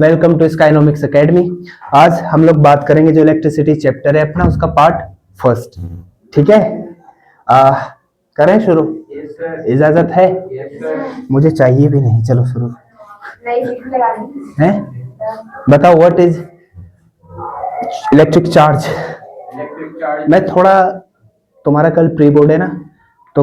Welcome to स्काइनोमिक्स academy. आज हम लोग बात करेंगे जो इलेक्ट्रिसिटी चैप्टर है अपना, उसका पार्ट फर्स्ट। ठीक है, करें शुरू? इजाजत है? मुझे चाहिए भी नहीं, चलो शुरू है। बताओ व्हाट इज इलेक्ट्रिक चार्ज। मैं थोड़ा, तुम्हारा कल प्री बोर्ड है ना, तो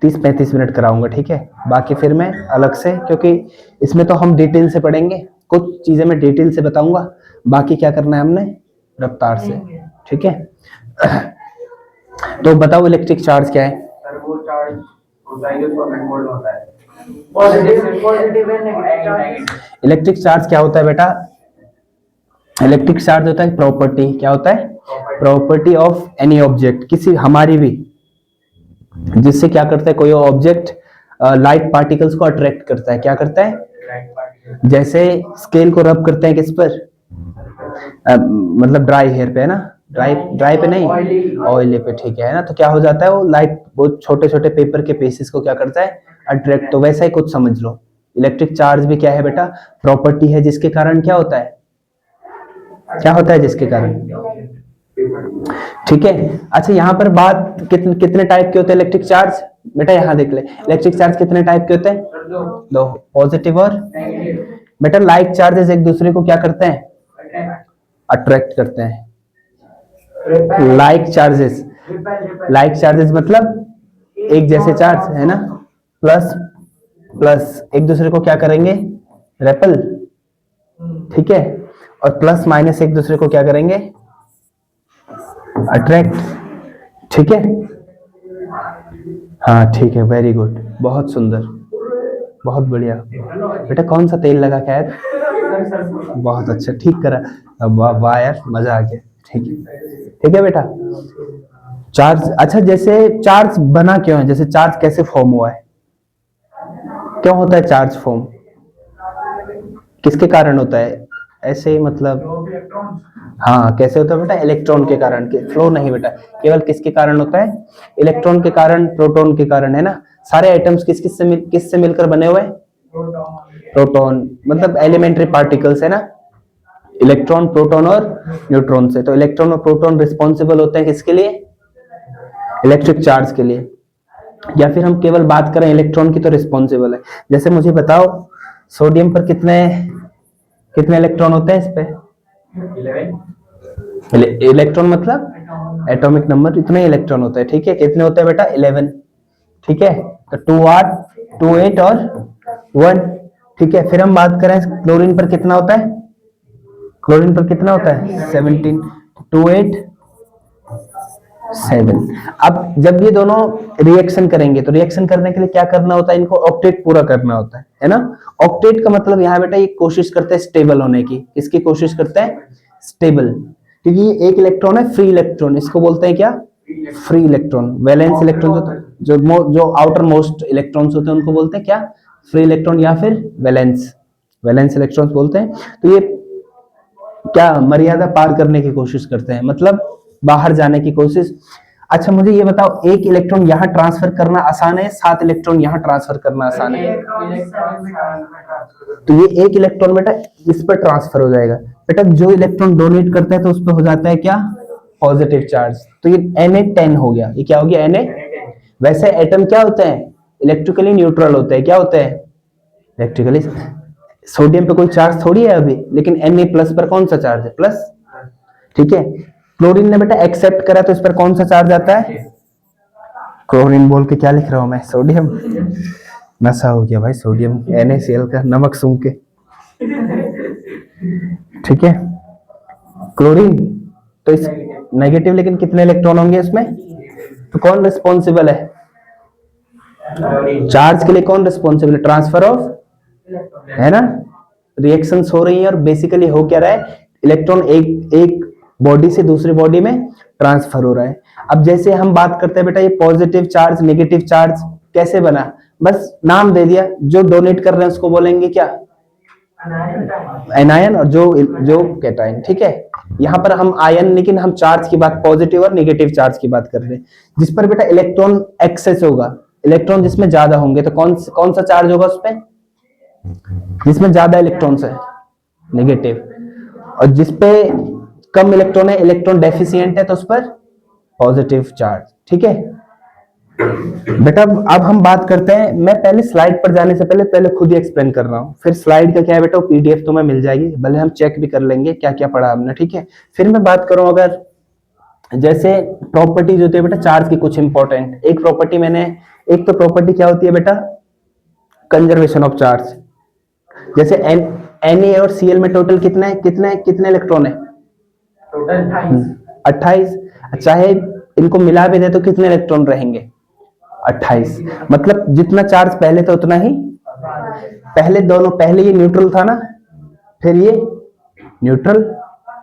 30-35 मिनट कराऊंगा, ठीक है। बाकी फिर मैं अलग से, क्योंकि इसमें तो हम डिटेल से पढ़ेंगे, कुछ चीजें मैं डिटेल से बताऊंगा, बाकी क्या करना है हमने रफ्तार से, ठीक है। तो बताओ इलेक्ट्रिक चार्ज क्या है? सर वो चार्ज होता है जो कन्वर्ट होता है positive and negative. Electric charge क्या होता है बेटा? इलेक्ट्रिक चार्ज होता है प्रॉपर्टी, क्या होता है? प्रॉपर्टी ऑफ एनी ऑब्जेक्ट, किसी हमारी भी, जिससे क्या करता है कोई ऑब्जेक्ट लाइट पार्टिकल्स को अट्रैक्ट करता है। क्या करता है? जैसे स्केल को रब करते हैं किस पर, मतलब ड्राई हेयर पे है ना, ड्राई पे नहीं, ऑयली पे, ठीक है ना। तो क्या हो जाता है, वो लाइट बहुत छोटे छोटे पेपर के पीसेस को क्या करता है, अट्रैक्ट। तो वैसा ही कुछ समझ लो, इलेक्ट्रिक चार्ज भी क्या है बेटा? प्रॉपर्टी है, जिसके कारण क्या होता है, क्या होता है जिसके कारण, ठीक है। अच्छा, यहाँ पर बात कितने टाइप के होते हैं इलेक्ट्रिक चार्ज बेटा? यहाँ देख ले, इलेक्ट्रिक चार्ज कितने टाइप के होते हैं? दो, पॉजिटिव और बेटा। लाइक चार्जेस एक दूसरे को क्या करते हैं? अट्रैक्ट करते हैं। लाइक चार्जेस मतलब एक जैसे चार्ज है ना, प्लस प्लस एक दूसरे को क्या करेंगे, रेपल, ठीक है। और प्लस माइनस एक दूसरे को क्या करेंगे, अट्रैक्ट, ठीक है। हाँ ठीक है, वेरी गुड, बहुत सुंदर, बहुत बढ़िया बेटा। कौन सा तेल लगा क्या है? बहुत अच्छा, ठीक करा। वाह वाह यार, मजा आ गया, ठीक है, ठीक है बेटा। चार्ज, अच्छा जैसे चार्ज बना क्यों है, जैसे चार्ज कैसे फॉर्म हुआ है, क्यों होता है चार्ज फॉर्म, किसके कारण होता है? ऐसे ही मतलब, हाँ कैसे होता है बेटा? इलेक्ट्रॉन के कारण, के फ्लो नहीं बेटा, केवल किसके कारण होता है? इलेक्ट्रॉन के कारण, प्रोटॉन के कारण, है ना। सारे आइटम्स किस से मिलकर बने हुए हैं? प्रोटॉन, मतलब एलिमेंट्री पार्टिकल्स है ना, इलेक्ट्रॉन, प्रोटॉन और न्यूट्रॉन से। तो इलेक्ट्रॉन और प्रोटॉन रिस्पॉन्सिबल होते हैं किसके लिए? इलेक्ट्रिक चार्ज के लिए। या फिर हम केवल बात करें इलेक्ट्रॉन की तो रिस्पॉन्सिबल है। जैसे मुझे बताओ, सोडियम पर कितने कितने इलेक्ट्रॉन होते हैं इस पे? 11 इलेक्ट्रॉन, मतलब एटॉमिक नंबर, इतने इलेक्ट्रॉन होते हैं, ठीक है। कितने होते हैं बेटा? 11, ठीक है। तो 2 8 2 8 और 1, ठीक है। फिर हम बात करें क्लोरीन पर कितना होता है? क्लोरीन पर कितना होता है? 17, 2 8 7। अब जब ये दोनों रिएक्शन करेंगे तो रिएक्शन करने के लिए क्या करना होता है, इनको ऑक्टेट पूरा करना होता है ना। ऑक्टेट का मतलब यहाँ बेटा ये कोशिश करते हैं स्टेबल होने की। इसकी कोशिश करते हैं स्टेबल, क्योंकि ये एक इलेक्ट्रॉन है फ्री इलेक्ट्रॉन, इसको बोलते हैं क्या? Free electron. वैलेंस इलेक्ट्रॉन जो आउटर मोस्ट इलेक्ट्रॉन्स होते हैं उनको बोलते हैं क्या? फ्री इलेक्ट्रॉन या फिर वैलेंस इलेक्ट्रॉन्स बोलते हैं। तो ये क्या मर्यादा पार करने की कोशिश करते हैं, मतलब बाहर जाने की कोशिश। अच्छा मुझे ये बताओ, एक इलेक्ट्रॉन यहाँ ट्रांसफर करना आसान है, 7 इलेक्ट्रॉन यहाँ ट्रांसफर करना आसान है? तो ये एक इलेक्ट्रॉन बेटा इस पर ट्रांसफर हो जाएगा बेटा। जो इलेक्ट्रॉन डोनेट करता है तो उस पर हो जाता है क्या? Positive charge. तो ये Na10 हो गया, ये क्या हो गया? Na। वैसे एटम क्या होते हैं? इलेक्ट्रिकली न्यूट्रल होते हैं। क्या होते हैं? इलेक्ट्रिकली। सोडियम पे कोई चार्ज थोड़ी है अभी, लेकिन Na प्लस पर कौन सा चार्ज है? प्लस, ठीक है। क्लोरीन ने बेटा एक्सेप्ट करा तो इस पर कौन सा चार्ज आता है? क्लोरीन बोल के क्या लिख रहा हूं मैं? सोडियम। नशा हो गया भाई सोडियम NaCl का, नमक सूंघ के, ठीक है। क्लोरीन तो इस नेगेटिव, लेकिन कितने इलेक्ट्रॉन होंगे इसमें? तो कौन रिस्पॉन्सिबल है चार्ज के लिए? कौन रिस्पॉन्सिबल है? ट्रांसफर ऑफ, है ना। रिएक्शंस हो रही है और बेसिकली हो क्या रहा है? इलेक्ट्रॉन एक बॉडी से दूसरी बॉडी में ट्रांसफर हो रहा है। अब जैसे हम बात करते हैं बेटा, ये पॉजिटिव चार्ज नेगेटिव चार्ज कैसे बना? बस नाम दे दिया, जो डोनेट कर रहे हैं उसको बोलेंगे क्या? एनायन, और जो कैटायन, ठीक है। यहाँ पर हम आयन, लेकिन हम चार्ज की बात, पॉजिटिव और नेगेटिव चार्ज की बात कर रहे हैं, जिस पर बेटा इलेक्ट्रॉन एक्सेस होगा, इलेक्ट्रॉन जिसमें ज्यादा होंगे तो कौन सा चार्ज होगा उस पर जिसमें ज्यादा इलेक्ट्रॉन्स है? नेगेटिव, और जिस पे कम इलेक्ट्रॉन है, इलेक्ट्रॉन डेफिशिएंट है, तो उस पर पॉजिटिव चार्ज। ठीक है बेटा, अब हम बात करते हैं, मैं पहले स्लाइड पर जाने से पहले खुद ही एक्सप्लेन कर रहा हूँ, फिर स्लाइड का क्या है बेटा, पीडीएफ तुम्हें मिल जाएगी, भले हम चेक भी कर लेंगे क्या क्या पढ़ा हमने। ठीक है, फिर मैं बात करूं अगर जैसे प्रॉपर्टीज होती है बेटा चार्ज की, कुछ इंपॉर्टेंट एक प्रॉपर्टी मैंने, एक तो प्रॉपर्टी क्या होती है बेटा, कंजर्वेशन ऑफ चार्ज। जैसे Na और Cl में टोटल कितने कितने कितने इलेक्ट्रॉन है, टोटल 28। चाहे इनको मिला भी दे तो कितने इलेक्ट्रॉन रहेंगे, 28। मतलब जितना चार्ज पहले था उतना ही, पहले दोनों, पहले ये न्यूट्रल था ना, फिर ये न्यूट्रल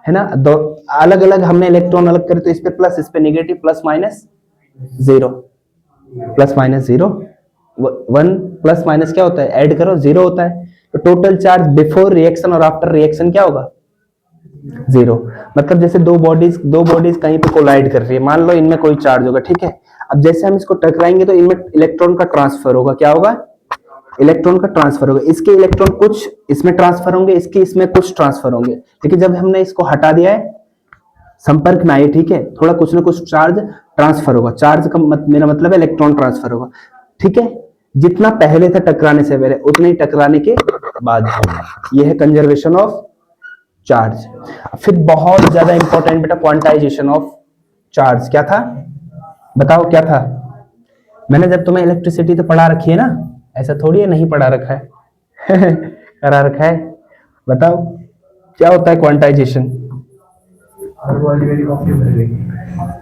है ना, दो अलग अलग हमने इलेक्ट्रॉन अलग करे, तो इस पे प्लस, इस पे negative, plus minus zero, plus minus zero, 1 plus minus क्या होता है, ऐड करो 0 होता है। तो टोटल चार्ज बिफोर रिएक्शन और आफ्टर रिएक्शन क्या होगा, 0। मतलब जैसे दो बॉडीज कहीं पे कोलाइड कर रही है, मान लो इनमें कोई चार्ज होगा। ठीक है, अब जैसे हम इसको टकराएंगे तो इनमें इलेक्ट्रॉन का ट्रांसफर होगा, क्या होगा, इलेक्ट्रॉन का ट्रांसफर होगा। इसके इलेक्ट्रॉन कुछ इसमें ट्रांसफर होंगे, इसके इसमें कुछ ट्रांसफर होंगे। लेकिन जब हमने इसको हटा दिया है, संपर्क में आए, ठीक है, थोड़ा कुछ ना कुछ चार्ज ट्रांसफर होगा। चार्ज का मेरा मतलब है इलेक्ट्रॉन ट्रांसफर होगा। ठीक है, जितना पहले था टकराने से पहले, उतना ही टकराने के बाद। यह है कंजर्वेशन ऑफ चार्ज। फिर बहुत ज्यादा इंपॉर्टेंट बेटा क्वांटाइजेशन ऑफ चार्ज। क्या था बताओ, क्या था? मैंने जब तुम्हें इलेक्ट्रिसिटी तो पढ़ा रखी है ना, ऐसा थोड़ी है नहीं पढ़ा रखा है करा रखा है। बताओ क्या होता है क्वांटाइजेशन?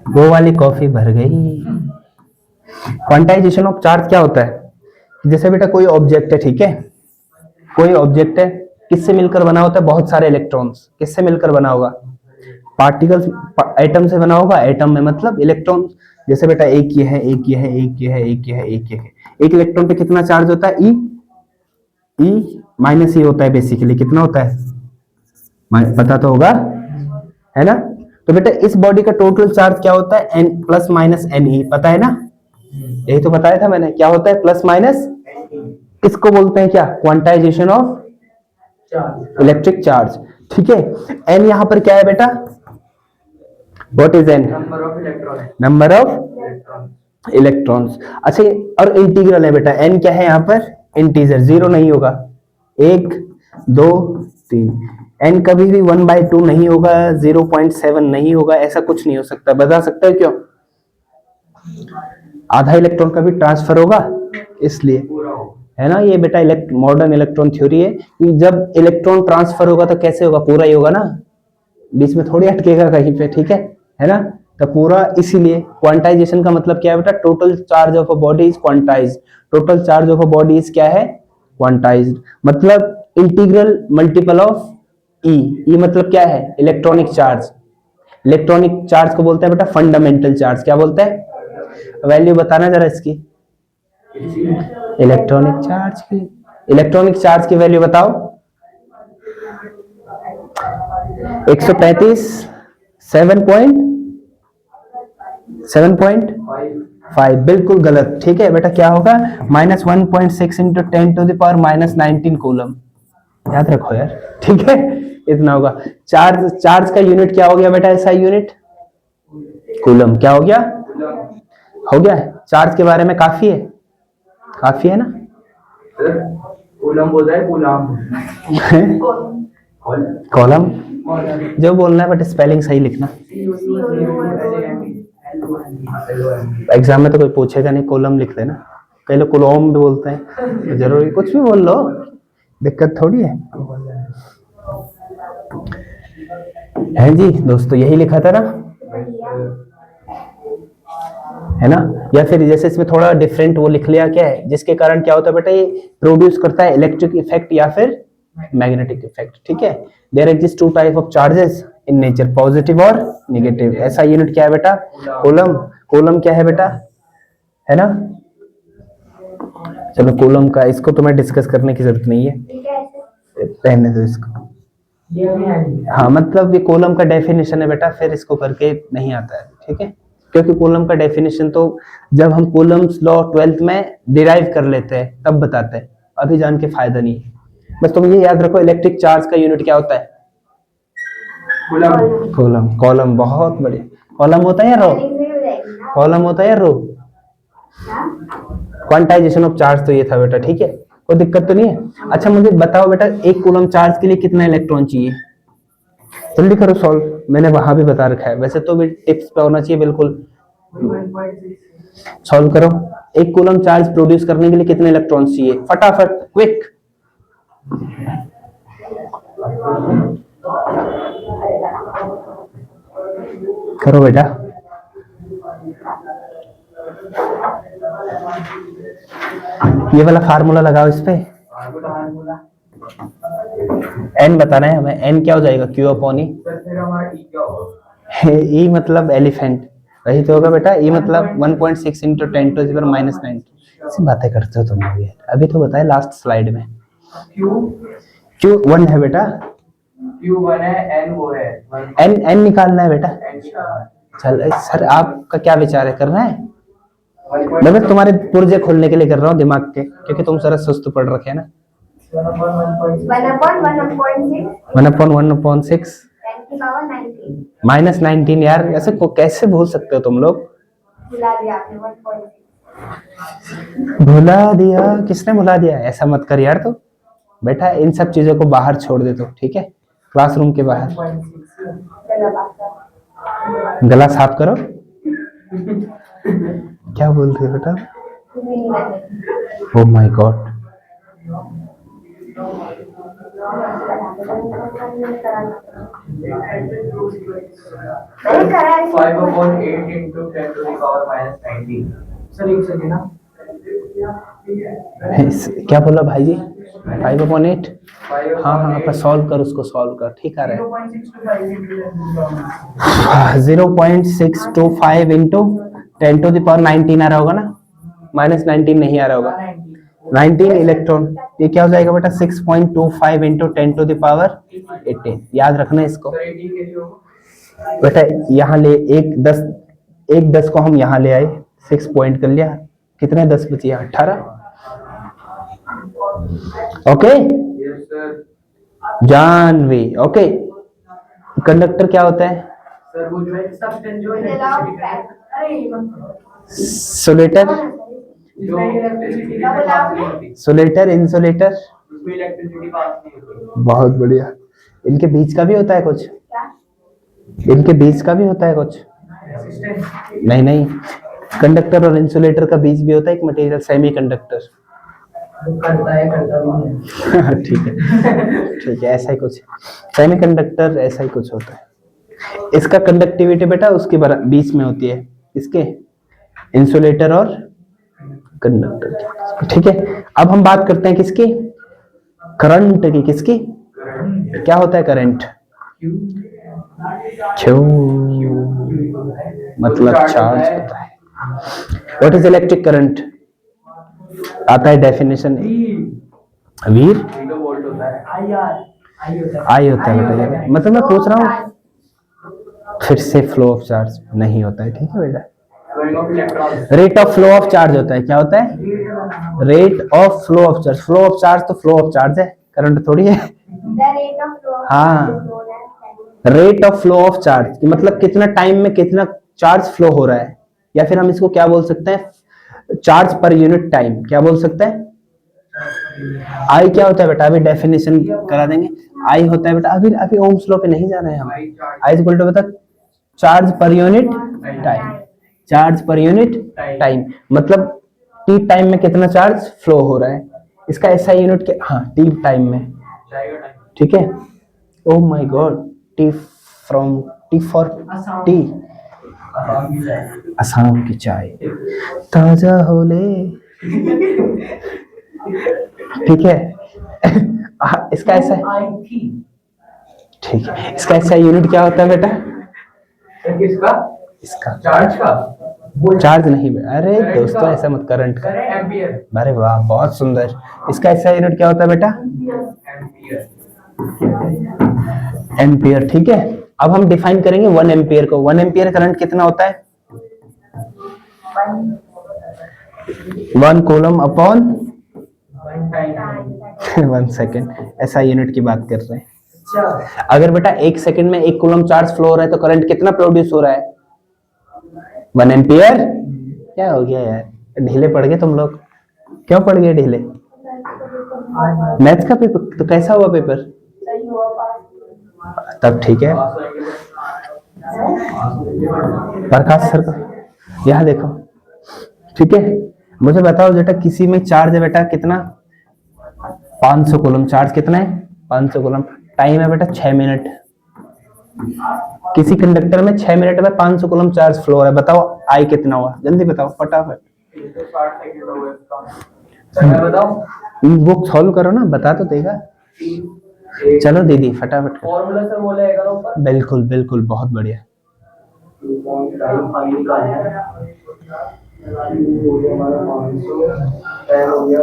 वो वाली कॉफी भर गई। क्वांटाइजेशन ऑफ चार्ज क्या होता है? जैसे बेटा कोई ऑब्जेक्ट है, ठीक है, कोई ऑब्जेक्ट है, किससे मिलकर बना होता है? बहुत सारे इलेक्ट्रॉन्स। किससे मिलकर बना होगा? पार्टिकल्स, एटम से बना होगा। एटम में मतलब इलेक्ट्रॉन। जैसे बेटा एक ये है, एक ये है, एक ये है, एक ये है, एक ये है। एक इलेक्ट्रॉन पे कितना चार्ज होता है? ई माइनस ई होता है बेसिकली। कितना होता है पता तो होगा, है ना? तो बेटा इस बॉडी का टोटल चार्ज क्या होता है? N plus minus N E, पता है ना? यही तो बताया था मैंने, क्या होता है प्लस माइनस। इसको बोलते हैं क्या? Quantization of electric charge. ठीक है, एन यहां पर क्या है बेटा? What is an? Number of electron. Number of electrons. अच्छा, और इंटीग्रल है बेटा। एन क्या है यहाँ पर? इंटीजर, जीरो नहीं होगा। 1 2 3। एन कभी भी 1/2 नहीं होगा, 0.7 नहीं होगा, ऐसा कुछ नहीं हो सकता। बता सकते हो क्यों? आधा इलेक्ट्रॉन का भी ट्रांसफर होगा, इसलिए, है ना? ये बेटा मॉडर्न इलेक्ट्रॉन थ्योरी है कि जब इलेक्ट्रॉन ट्रांसफर होगा तो कैसे होगा? पूरा ही होगा ना, बीच में थोड़ी अटकेगा कहीं पे। ठीक है ना? तो पूरा, इसीलिए क्वांटाइजेशन का मतलब क्या है बेटा? Total charge of a body is quantized. Total charge of a body is क्या है? क्वांटाइज्ड। मतलब इंटीग्रल मल्टीपल ऑफ ई। ई मतलब क्या है? Electronic charge. इलेक्ट्रॉनिक चार्ज को बोलते हैं बेटा फंडामेंटल चार्ज। क्या बोलते हैं? वैल्यू बताना जरा इसकी, इलेक्ट्रॉनिक चार्ज की। इलेक्ट्रॉनिक चार्ज की वैल्यू बताओ। 135, 7.5। बिल्कुल गलत। ठीक है बेटा, क्या होगा? -1.6 इंटू 10⁻⁻19 कूलम। याद रखो यार, ठीक है, इतना होगा। चार्ज का यूनिट क्या हो गया बेटा? ऐसा यूनिट कूलम। क्या हो गया? हो गया। चार्ज के बारे में काफी है, काफी है ना? कूलम बोल रहा है, कॉलम जो बोलना है, बट स्पेलिंग सही लिखना। एग्जाम में तो कोई पूछेगा नहीं, कॉलम लिख लेना। कई लोग कोलम भी बोलते हैं, तो जरूरी कुछ भी बोल लो, दिक्कत थोड़ी है। है जी दोस्तों, यही लिखा था ना, है ना? या फिर जैसे इसमें थोड़ा डिफरेंट वो लिख लिया, क्या है जिसके कारण क्या होता है बेटा? ये प्रोड्यूस करता है इलेक्ट्रिक इफेक्ट या फिर मैग्नेटिक इफेक्ट। ठीक है, there exist 2 type of charges in nature, positive और नेगेटिव। ऐसा यूनिट क्या है बेटा? कूलम। कूलम क्या है बेटा? है ना? चलो कूलम का, इसको तुम्हें डिस्कस करने की जरूरत नहीं है, रहने दो इसको। हाँ, मतलब ये कूलम का डेफिनेशन है बेटा, फिर इसको करके नहीं आता है। ठीक है, क्योंकि कूलम का डेफिनेशन तो जब हम कूलम्स लॉ 12th में डिराइव कर लेते हैं तब बताते हैं, अभी जान के फायदा नहीं है। बस तुम ये याद रखो, इलेक्ट्रिक चार्ज का यूनिट क्या होता है? कूलम। कॉलम। कॉलम, बहुत बढ़िया। कॉलम होता है या रो? कॉलम होता है या रो? क्वांटाइजेशन ऑफ चार्ज तो ये था बेटा, ठीक है, कोई दिक्कत तो नहीं है। अच्छा मुझे बताओ बेटा, एक कूलम चार्ज के लिए कितना इलेक्ट्रॉन चाहिए? जल्दी करो सॉल्व, मैंने वहां भी बता रखा है, वैसे तो भी टिप्स पे होना चाहिए बिल्कुल। 1.6। सॉल्व करो। एक कूलम चार्ज प्रोड्यूस करने के लिए कितने इलेक्ट्रॉन चाहिए? फटाफट, क्विक। करो बेटा। ये वाला फार्मूला लगाओ इस पे। एन बताना है हमें, एन क्या हो जाएगा? क्यू अपॉन ई। फिर हमारा ई क्या होगा? ई मतलब एलिफेंट, वही तो होगा बेटा। ई मतलब 1.6 इंटू 10 टू द माइनस 9। ऐसी बातें करते हो तुम लोग यार, अभी तो बताया लास्ट स्लाइड में। क्यू क्यू 1 है बेटा, क्यू 1 है, एन वो है एन एन निकालना है बेटा। एन का चल सर, आपका क्या विचार है, करना है? 1.6 मैं बस तुम्हारे पुर्जे खोलने के लिए कर रहा हूँ दिमाग के, क्योंकि तुम सारा सुस्त पढ़ रखे हैं ना। 1/1/6 माइनस 19 यार, ऐसे को कैसे भूल सकते हो तुम लोग? भुला दिया आपने 1.6। भुला दिया? किसने भुला दिया? ऐसा मत कर यार। तो बेटा इन सब चीजों को बाहर छोड़ दे तो, ठीक है, क्लासरूम के बाहर। 1.6 गला साफ करो। क्या बोल रहे हो बेटा? Oh my God. मैंने करा है। 5/8 into 10 to the power minus 19। Sir एक सेकंड ना, क्या बोला भाई जी? 5/8। हाँ हाँ, पर सॉल्व कर, उसको सॉल्व कर, ठीक आ रहा है। 0.625 इंटू 10 टू द पावर 19 आ रहा होगा ना, माइनस 19 नहीं आ रहा होगा। 19 इलेक्ट्रॉन, ये क्या हो जाएगा बेटा? 6.25 इंटू 10 टू द पावर 18। याद रखना इसको सर 80 कैसे होगा? बेटा। यहाँ ले एक 10 को हम यहाँ ले आए, 6 पॉइंट कर लिया, कितने 10 बचे? 18। Okay yes sir. Janvi, okay. Conductor क्या होता है? सर वो जो है सब्सटेंस जो है अरे ये मत सोलेटर, जो इलेक्ट्रिसिटी पास नहीं होती, सोलेटर, इंसुलेटर। उसमें इलेक्ट्रिसिटी पास नहीं होती। बहुत बढ़िया। इनके बीच का भी होता है कुछ? इनके बीच का भी होता है कुछ? रेजिस्टेंस नहीं नहीं, कंडक्टर और इंसुलेटर का बीच भी होता है एक मटेरियल, सेमी कंडक्टर। करता है, करता भी नहीं। ठीक है ठीक है, ऐसा ही कुछ सेमी कंडक्टर, ऐसा ही कुछ होता है। इसका कंडक्टिविटी बेटा उसके बीच में होती है, इसके इंसुलेटर और कंडक्टर की, ठीक है। अब हम बात करते हैं किसकी? करंट की। किसकी? क्या होता है करंट? क्यों मतलब चार्ज होता है। What is electric current? आता है डेफिनेशन, वीर वोल्ट होता है, आई होता है, आई होता है बेटा। ये मतलब मैं पूछ रहा हूँ, फिर से फ्लो ऑफ चार्ज नहीं होता है, ठीक है बेटा। Flowing of electrons, rate of flow of charge होता है। क्या होता है? Rate of flow of charge. Flow of charge तो फ्लो ऑफ चार्ज है, करंट थोड़ी है। हाँ, rate of flow of charge मतलब कितना टाइम में कितना चार्ज फ्लो हो रहा है, या फिर हम इसको क्या बोल सकते हैं? Charge per unit time. क्या बोल सकते हैं? आई क्या होता है बेटा? अभी डेफिनेशन करा देंगे। आई होता है बेटा, अभी ओम्स लॉ पे नहीं जा रहे हैं हम। आई इज इक्वल टू बेटा charge per unit time. Charge per unit time मतलब टी टाइम में कितना चार्ज फ्लो हो रहा है। इसका ऐसा यूनिट क्या? हाँ, टी टाइम में, ठीक है। Oh my God, T from T for T, Assam की चाय ताजा होले, ठीक है। इसका ऐसा, ठीक है, इसका ऐसा यूनिट क्या होता है बेटा? किसका? इसका चार्ज का? चार्ज नहीं, अरे दोस्तों ऐसा मत, करंट का। एम्पियर। अरे वाह, बहुत सुंदर। इसका ऐसा यूनिट क्या होता है बेटा? एम्पियर। एम्पियर, ठीक है। अब हम डिफाइन करेंगे 1 एम्पियर को। 1 एम्पियर करंट कितना होता है? 1 कूलम अपॉन 1 सेकेंड, ऐसा यूनिट की बात कर रहे हैं। अच्छा अगर बेटा 1 सेकंड में 1 कूलम चार्ज फ्लो हो रहा है तो करंट कितना प्रोड्यूस हो रहा है? 1 एम्पियर। क्या हो गया यार, ढीले पड़ गए तुम लोग। क्यों पड़ गए ढीले? मैथ्स का पेपर तो कैसा हुआ पेपर? सही हुआ पास। तब ठीक है। प्रकाश सर का यहाँ देखो, ठीक है। मुझे बताओ बेटा, किसी में चार्ज है बेटा कितना? 500 कूलम चार्ज। कितना है? 500 कूलम। टाइम है बेटा 6 मिनट। किसी कंडक्टर में 6 मिनट में 500 कूलम चार्ज फ्लो हो रहा है। बताओ आई कितना हुआ? जल्दी बताओ फटाफट। 360 सेकंड हो गए इसका। सर मैं बताऊं? बुक सॉल्व करो ना, बता तो देगा। चलो दीदी फटाफट करो। फॉर्मूला सर वो लगेगा ना ऊपर। बिल्कुल बिल्कुल, बहुत बढ़िया। 2.5 फाइनल का है। हो गया हमारा 500, 10 हो गया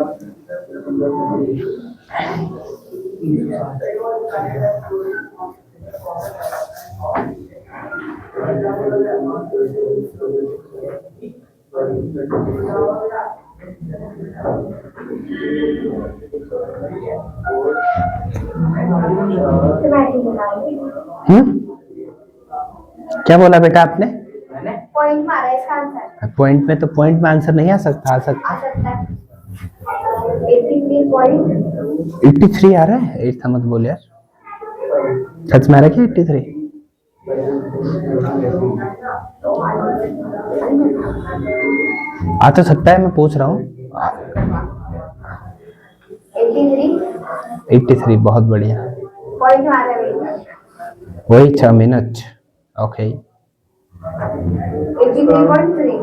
सिस्टमैटिक बनाएंगे। क्या बोला बेटा आपने? मैंने पॉइंट मारा है इसका आंसर। पॉइंट में तो पॉइंट में आंसर नहीं आ सकता। आ सकता है 83 83 आ रहा है? ऐसा मत बोल यार, सच में आ रहा है क्या 83? आ तो सकता है, मैं पूछ रहा हूँ। 83 बहुत बढ़िया। पॉइंट मारा है भैया। वही 6 मिनट। ओके 83.3।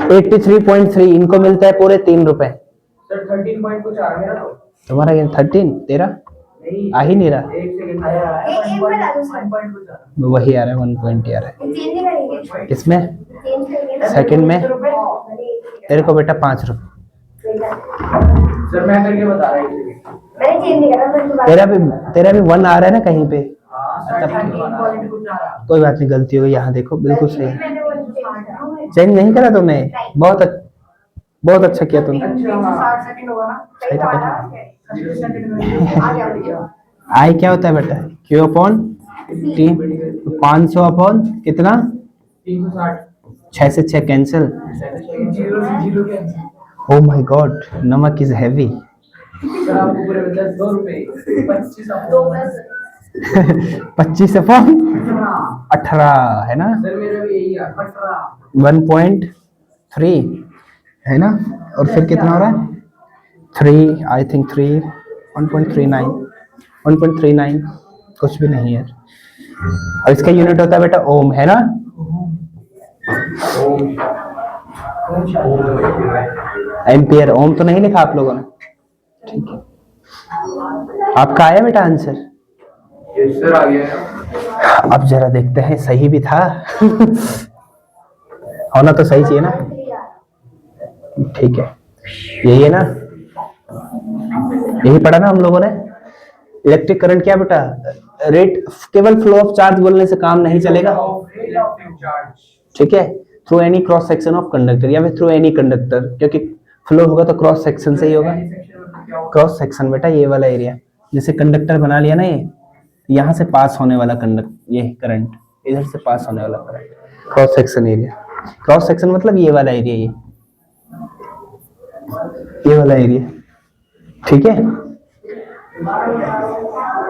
83.3 इनको मिलता है पूरे 3 रुपए। सर 13 पॉइंट कुछ आ रहा है मेरा तो। तुम्हारा ये 13 तेरा नहीं आ ही नहीं रहा। एक सेकंड आया है। एक में डालो सर। 1 पॉइंट कुछ आ रहा वही आ रहा है 120 आ रहा है। चेंज नहीं करेंगे। किसमें? चेंज करेंगे। सेकंड में रुपए। तेरे को बेटा 5 रुपए। है। सर मैं करके बता रहा हूँ एक सेकंड। मैंने चेंज नहीं करा फिर दोबारा। तेरा भी 1 आ रहा है ना कहीं पे? हाँ सर 13 पॉइंट कुछ आ रहा है। कोई बात नहीं, गलती हो गई। यहाँ देखो बिल्कुल सही है। मैंने वो चेंज चेंज नहीं करा तुमने? बहुत अच्छा किया तुमने। अच्छा 360 सेकंड होगा ना। सही तो आ रहा है। 0 सेकंड में आ गया भैया। आई क्या होता है बेटा? Q upon T। 500 अपॉन कितना? 360 6 से 6 कैंसिल। 0 से 0 के आंसर। ओ माय गॉड, नमक इज हैवी। सर आपको पूरे में 2 रुपए 25 दो प्लस 25 अपॉन 18। 18 है ना? सर मेरा भी यही है 18। 1.3 है ना? और फिर कितना हो रहा है? 3 आई थिंक 3 1.39 1.39 कुछ भी नहीं है। और इसका यूनिट होता है बेटा ओम, है ना? एम्पियर। ओम तो नहीं लिखा आप लोगों ने? ठीक है, आपका आया बेटा आंसर? यस सर आ गया। अब जरा देखते हैं, सही भी था। होना तो सही चाहिए ना? ठीक है, यही है ना? यही पढ़ा ना हम लोगों ने? इलेक्ट्रिक करंट क्या बेटा? रेट, केवल फ्लो ऑफ चार्ज बोलने से काम नहीं चलेगा। ठीक है, through any cross section of conductor या फिर थ्रू एनी कंडक्टर, क्योंकि फ्लो होगा तो क्रॉस सेक्शन से ही होगा। क्रॉस सेक्शन बेटा ये वाला एरिया, जैसे कंडक्टर बना लिया ना, ये यहाँ से पास होने वाला ये करंट, इधर से पास होने वाला current, cross section area. Cross section मतलब ये वाला एरिया, ये वाला एरिया। ठीक है,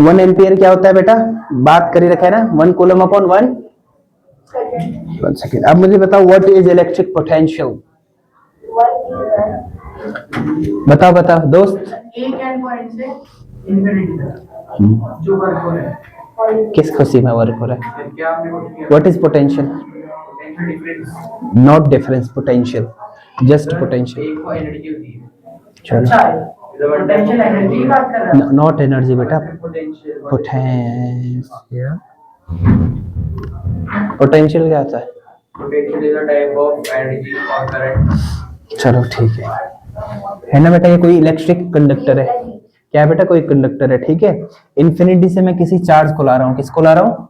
1 एम्पियर क्या होता है बेटा? बात करी रखा है ना, 1 कूलम अपॉन 1 सेकेंड। अब मुझे बताओ व्हाट इज इलेक्ट्रिक पोटेंशियल? बताओ दोस्त। एक एंड पॉइंट से इंफिनिटी तक जो वर्क हो रहा है। किस खुशी में वर्क हो रहा है? क्या आपने नोट किया? What is potential? Potential difference. Not difference, potential, just potential. एक को एनर्जी होती है। चलो, अच्छा है, पोटेंशियल एनर्जी की बात कर रहा है। नॉट एनर्जी बेटा, पोटेंशियल। पोटेंशियल। पोटेंशियल क्या होता है? Potential is a type of energy और करंट। चलो ठीक है ना बेटा? ये कोई इलेक्ट्रिक कंडक्टर है। क्या है बेटा? कोई कंडक्टर है। ठीक है, इन्फिनिटी से मैं किसी चार्ज को ला रहा हूँ। किसको ला रहा हूँ?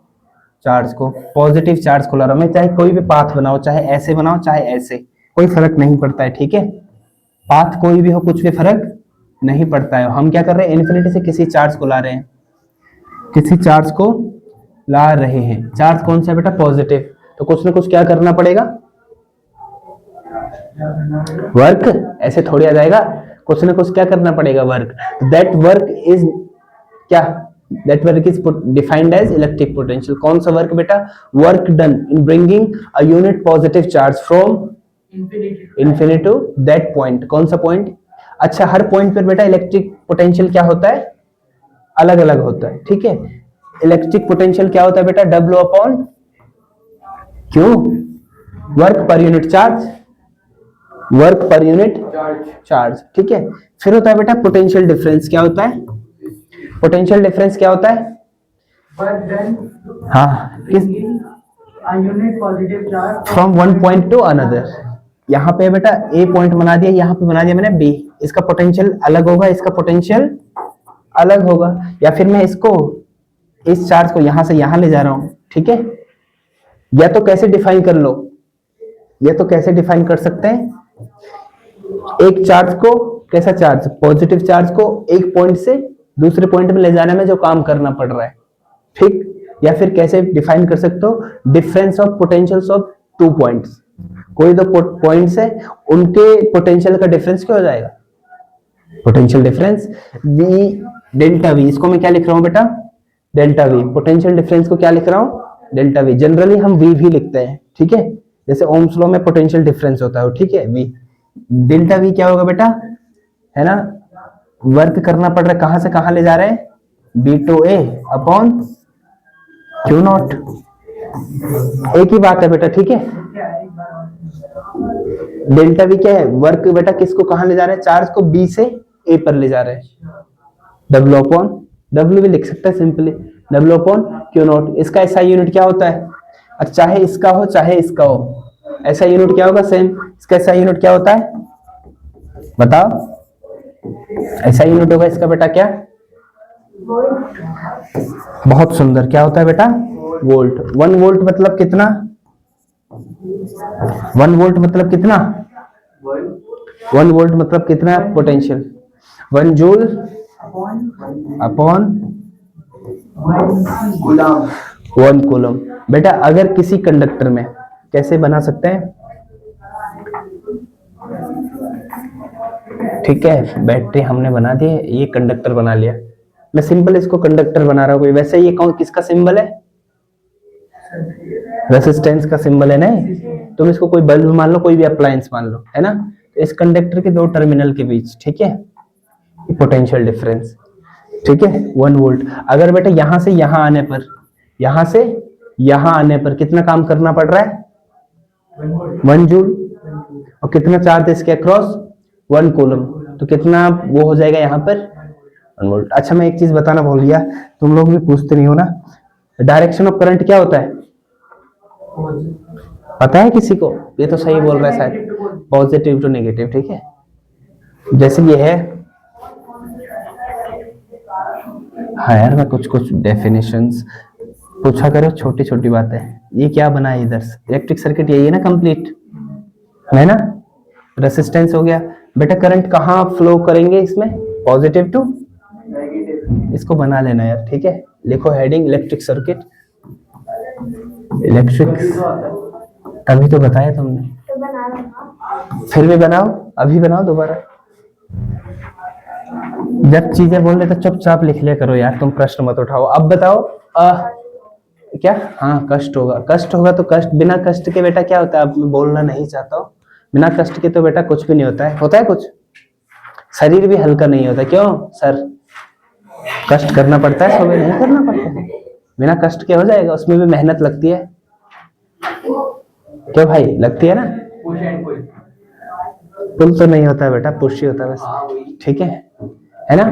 चार्ज को, पॉजिटिव चार्ज को ला रहा हूँ मैं। चाहे कोई भी पाथ बनाओ, चाहे ऐसे बनाओ चाहे ऐसे, कोई फर्क नहीं पड़ता है। ठीक है, पाथ कोई भी हो, कुछ भी फर्क नहीं पड़ता है। हम क्या कर रहे हैं, इन्फिनिटी से किसी चार्ज को ला रहे हैं, किसी चार्ज को ला रहे हैं। चार्ज कौन सा है बेटा, पॉजिटिव, तो कुछ ना कुछ क्या करना पड़ेगा, वर्क, ऐसे थोड़ी आ जाएगा, कुछ ना कुछ क्या करना पड़ेगा, वर्क। दैट वर्क इज क्या, that work is defined as electric potential. कौन सा वर्क बेटा, work done in bringing a unit positive charge from infinity to that point. कौन सा पॉइंट, अच्छा हर पॉइंट पर बेटा इलेक्ट्रिक पोटेंशियल क्या होता है, अलग अलग होता है, ठीक है। इलेक्ट्रिक पोटेंशियल क्या होता है बेटा, W upon Q, work per unit charge, work per unit charge, ठीक है। फिर होता है बेटा पोटेंशियल डिफरेंस, क्या होता है, पोटेंशियल डिफरेंस क्या होता है, वर्क डन हाँ, किस, a unit positive charge from one point two another. यहाँ पे बेटा ए पॉइंट बना दिया, यहाँ पे बना दिया मैंने बी, इसका पोटेंशियल अलग होगा, इसका पोटेंशियल अलग होगा। या फिर मैं इसको, इस चार्ज को यहां से यहां ले जा रहा हूं, ठीक है। या तो कैसे डिफाइन कर लो, या तो कैसे डिफाइन कर सकते हैं, एक चार्ज को, कैसा चार्ज, पॉजिटिव चार्ज को एक पॉइंट से दूसरे पॉइंट में ले जाने में जो काम करना पड़ रहा है, ठीक। या फिर कैसे डिफाइन कर सकते हो, difference of potentials of two points, कोई दो पॉइंट्स है, उनके पोटेंशियल का डिफरेंस क्या हो जाएगा, potential difference V, delta V. इसको मैं क्या लिख रहा हूं बेटा, डेल्टा वी। पोटेंशियल डिफरेंस को क्या लिख रहा हूं, डेल्टा वी। जनरली हम वी भी लिखते हैं, ठीक है, जैसे ओम्स लॉ में पोटेंशियल डिफरेंस होता है, ठीक है, वी। डेल्टा वी क्या होगा बेटा, है ना, वर्क करना पड़ रहा है, कहां से कहां ले जा रहे हैं, B to A upon Q naught, एक ही बात है बेटा, ठीक है। डेल्टा वी क्या है, वर्क बेटा किसको कहां ले जा रहे हैं, चार्ज को बी से ए पर ले जा रहे हैं, डब्ल्यू अपॉन, डब्ल्यू भी लिख सकते हैं simply, W upon Q not. इसका ऐसा यूनिट क्या होता है, अच्छा चाहे इसका हो चाहे इसका हो, ऐसा यूनिट क्या होगा, सेम। इसका ऐसा यूनिट क्या होता है, बताओ, ऐसा यूनिट होगा इसका बेटा क्या, बहुत सुंदर, क्या होता है बेटा, वोल्ट। 1 वोल्ट मतलब कितना, 1 वोल्ट मतलब कितना, 1 वोल्ट मतलब कितना पोटेंशियल, 1 जूल अपॉन 1 कूलम। बेटा अगर किसी कंडक्टर में, कैसे बना सकते हैं, ठीक है, बैटरी हमने बना दी, ये कंडक्टर बना लिया, मैं सिंपल इसको कंडक्टर बना रहा हूं। वैसे ये कौन, किसका सिंबल है, रेसिस्टेंस का सिंबल है, नहीं तुम इसको कोई बल्ब मान लो, कोई भी अप्लायंस मान लो, है ना। तो इस कंडक्टर के दो टर्मिनल के बीच, ठीक है, पोटेंशियल डिफरेंस, ठीक है, 1 वोल्ट। अगर बेटा यहां से यहां आने पर, यहां से यहां आने पर कितना काम करना पड़ रहा है, 1 जूल, और कितना चार्ज है इसके अक्रॉस, 1 कूलम, तो कितना वो हो जाएगा यहाँ पर, 1 वोल्ट। अच्छा मैं एक चीज बताना भूल गया, तुम लोग भी पूछते नहीं हो ना, डायरेक्शन ऑफ करंट क्या होता है, पता है किसी को, ये तो सही बोल रहा है शायद, पॉजिटिव टू नेगेटिव, ठीक है। जैसे ये है, हाँ यार मैं कुछ कुछ डेफिनेशंस पूछा करो, छोटी छोटी बातें। ये क्या बना है इधर, इलेक्ट्रिक सर्किट यही है ना, कंप्लीट है ना। रेसिस्टेंस हो गया बेटा, करंट कहाँ फ्लो करेंगे इसमें, पॉजिटिव टू नेगेटिव, इसको बना लेना यार, ठीक है। लिखो हेडिंग इलेक्ट्रिक सर्किट, इलेक्ट्रिक, तभी तो बताया तुमने, तो बना रहा, फिर भी बनाओ, अभी बनाओ दोबारा। जब चीजें बोल रहे तो चुपचाप लिख लिया करो यार, तुम प्रश्न मत उठाओ। अब बताओ क्या, हाँ कष्ट होगा, कष्ट होगा तो कष्ट, बिना कष्ट के बेटा क्या होता है, अब मैं बोलना नहीं चाहता हूँ, बिना कष्ट के तो बेटा कुछ भी नहीं होता है, होता है कुछ, शरीर भी हल्का नहीं होता, क्यों सर, कष्ट करना पड़ता है, सुबह नहीं करना पड़ता है, बिना कष्ट के हो जाएगा, उसमें भी मेहनत लगती है, क्यों भाई, लगती है ना, पुल तो नहीं होता है बेटा, पुश ही होता है बस, ठीक है ना।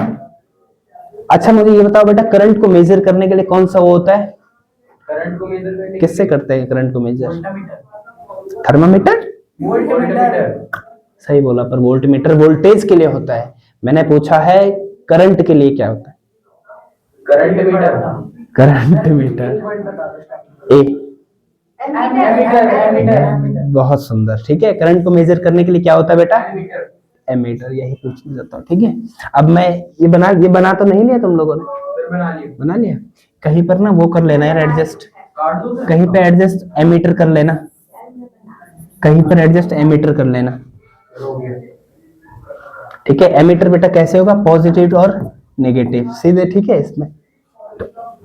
अच्छा मुझे ये बताओ बेटा, करंट को मेजर करने के लिए कौन सा वो होता है, करंट को मेजर करने किससे करते हैं करंट को मेजर, वोल्टमीटर, थर्मामीटर, वोल्टमीटर, सही बोला, पर वोल्टमीटर वोल्टेज के लिए होता है, मैंने पूछा है करंट के लिए क्या होता है, करंट मीटर, करंट मीटर, ए, एमीटर, बहुत सुंदर, ठीक है। करंट को मेजर करने के लिए क्या होता है बेटा, एमीटर, यही पूछना चाहता हूँ, ठीक है। अब मैं ये बना तो नहीं लिया तुम लोगों ने? बना लिया। कहीं पर ना वो कर लेना यार एडजस्ट, कहीं पे एडजस्ट एमीटर कर लेना, कहीं पर एडजस्ट एमीटर कर लेना, ठीक है। एमीटर बेटा कैसे होगा? पॉजिटिव और नेगेटिव सीधे, ठीक है। इसमें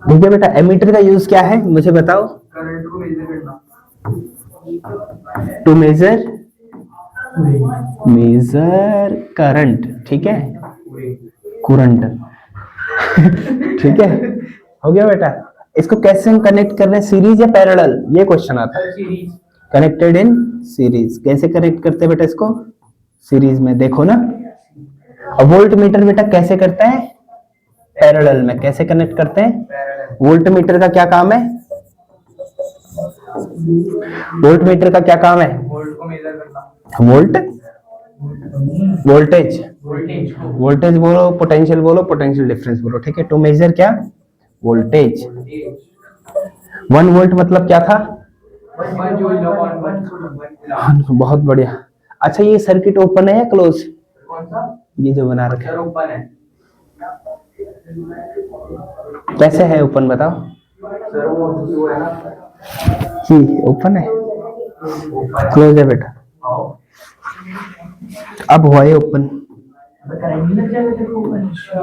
ठीक है बेटा, एमीटर का यूज क्या है मुझे बताओ? करंट को मेजर करना, टू मेजर करंट, ठीक है, करंट ठीक है, हो गया बेटा। इसको कैसे हम कनेक्ट कर रहे हैं, सीरीज या पैरेलल, ये क्वेश्चन आता है। सीरीज, कनेक्टेड इन सीरीज, कैसे कनेक्ट करते हैं बेटा इसको? सीरीज में, देखो ना। अब वोल्ट मीटर बेटा कैसे करता है? पैरेलल में। कैसे कनेक्ट करते हैं? वोल्ट मीटर का क्या काम है? वोल्ट मीटर का क्या काम है? वोल्ट को मेजर करना, वोल्टेज वोल्टेज वोल्टेज बोलो, पोटेंशियल बोलो, पोटेंशियल डिफरेंस बोलो, ठीक है। टू मेजर क्या? वोल्टेज। 1 वोल्ट मतलब क्या था? 1 जूल ऑन 1। बहुत बढ़िया। अच्छा ये सर्किट ओपन है या क्लोज? कौन सा? ये जो बना रखा सर है ओपन है, कैसे है ओपन बताओ? सर वो है ना, ये ओपन है, क्लोज है बेटा? आओ अब हुआ है ओपन। करेंगे ना, क्या देखो, अच्छा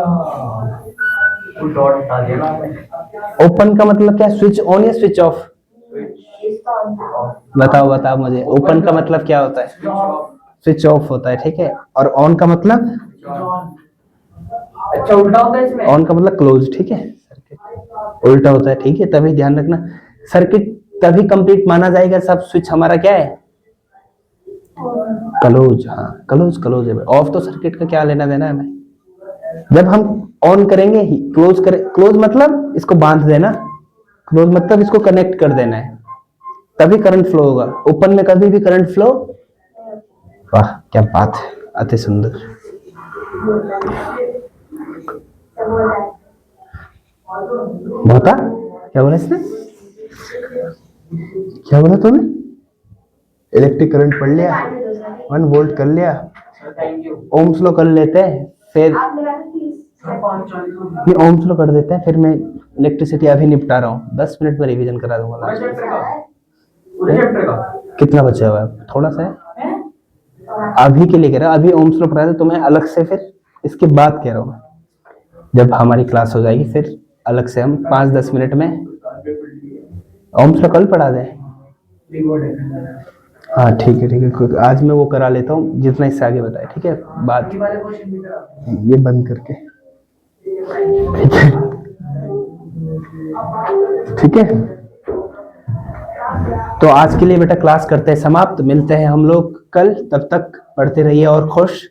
वो डॉट हटा देना आपने, ओपन का मतलब क्या? स्विच ऑन या स्विच ऑफ? बताओ मुझे, ओपन का मतलब क्या होता है? स्विच ऑफ होता है, ठीक है। और ऑन का मतलब? अच्छा उल्टा होता है इसमें, ऑन का मतलब क्लोज, ठीक है। सर्किट उल्टा होता है, ठीक है, तभी ध्यान रखना। सर्किट तभी कंप्लीट माना जाएगा सब स्विच हमारा क्या है? क्लोज। हाँ क्लोज है। ऑफ तो सर्किट का क्या लेना देना है हमें? जब हम ऑन करेंगे ही क्लोज मतलब इसको बांध देना, क्लोज मतलब इसको कनेक्ट कर देना है, तभी करंट फ्लो होगा। ओपन में कभी भी करंट फ्लो, वाह क्या बात है, अति सुंदर। बहुता क्या बोला इसने? क्या बोला तूने? इलेक्ट्रिक करंट पढ़ लिया, 1 वोल्ट कर लिया, थैंक यू ओम्स लो कर लेते हैं, फिर ये ओम्स लो कर देते हैं, फिर मैं इलेक्ट्रिसिटी अभी निपटा रहा हूँ, 10 मिनट में रिवीजन करा दूंगा। पूरे चैप्टर का कितना बचा हुआ है? थोड़ा सा है अभी के लिए कह रहा, अभी ओम्स लो पढ़ा दे तो मैं अलग से, फिर इसके बाद कह रहा हूँ जब हमारी क्लास हो जाएगी फिर अलग से हम 5-10 मिनट में ओम्स लो कल पढ़ा दें। हाँ ठीक है, आज मैं वो करा लेता हूँ जितना इससे आगे बताए, ठीक है। बात ये बंद करके, ठीक है। तो आज के लिए बेटा क्लास करते हैं समाप्त, मिलते हैं हम लोग कल, तब तक पढ़ते रहिए और खुश